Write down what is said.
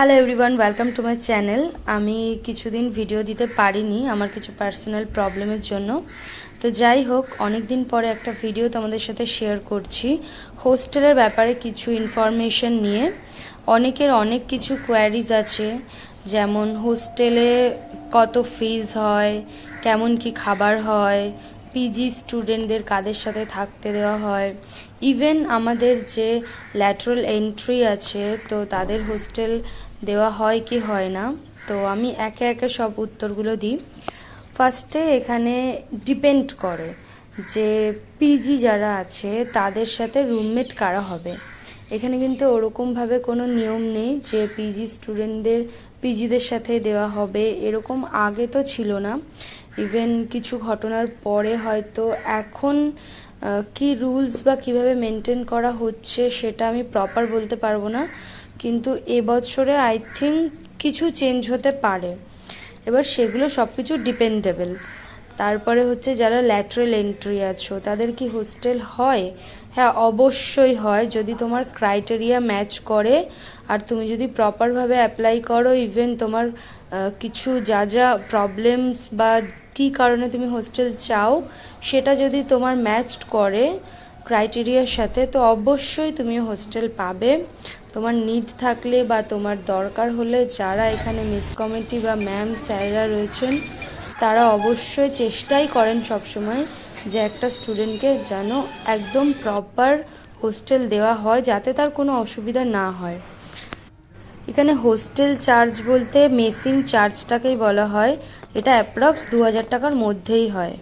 Hello everyone, welcome to my channel. আমি কিছুদিন video দিতে পারিনি আমার কিছু পার্সোনাল প্রবলেমের জন্য। তো যাই হোক, অনেক দিন পরে একটা ভিডিও তোমাদের সাথে শেয়ার করছি হোস্টেলের ব্যাপারে কিছু ইনফরমেশন নিয়ে। অনেকের অনেক কিছু কোয়ারিজ আছে, যেমন হোস্টেলে কত ফিজ হয়, কেমন কি খাবার হয়, পিজি স্টুডেন্টদের কাদের সাথে থাকতে দেওয়া হয়, ইভেন আমাদের যে ল্যাটারাল এন্ট্রি আছে তো তাদের হোস্টেল দেওয়া হয় কি হয় না। তো আমি একে একে সব উত্তরগুলো দিই। ফার্স্টে এখানে ডিপেন্ড করে যে পিজি যারা আছে তাদের সাথে রুমমেট কারা হবে। এখানে কিন্তু ওরকমভাবে কোনো নিয়ম নেই যে পিজি স্টুডেন্টদের পিজিদের সাথে দেওয়া হবে, এরকম আগে তো ছিল না। ইভেন কিছু ঘটনার পরে হয়তো এখন কি রুলস বা কিভাবে মেনটেন করা হচ্ছে সেটা আমি প্রপার বলতে পারবো না, কিন্তু এবছরে আই থিঙ্ক কিছু চেঞ্জ হতে পারে। এবার সেগুলো সব কিছু ডিপেন্ডেবল। তারপরে হচ্ছে যারা ল্যাটারাল এন্ট্রি আছো তাদের কি হোস্টেল হয়? হ্যাঁ, অবশ্যই হয়, যদি তোমার ক্রাইটেরিয়া ম্যাচ করে আর তুমি যদি প্রপারভাবে অ্যাপ্লাই করো। ইভেন তোমার কিছু যা যা প্রবলেমস বা কী কারণে তুমি হোস্টেল চাও সেটা যদি তোমার ম্যাচড করে ক্রাইটেরিয়ার সাথে, তো অবশ্যই তুমি হোস্টেল পাবে। তোমার নিড থাকলে বা তোমার দরকার হলে যারা এখানে মিস কমিটি বা ম্যাম স্যাররা রয়েছেন তারা অবশ্যই চেষ্টাই করেন সবসময় যে একটা স্টুডেন্টকে যেন একদম প্রপার হোস্টেল দেওয়া হয় যাতে তার কোনো অসুবিধা না হয়। এখানে হোস্টেল চার্জ বলতে মেসিং চার্জটাকেই বলা হয়, এটা অ্যাপ্রক্স 2000 টাকার মধ্যেই হয়।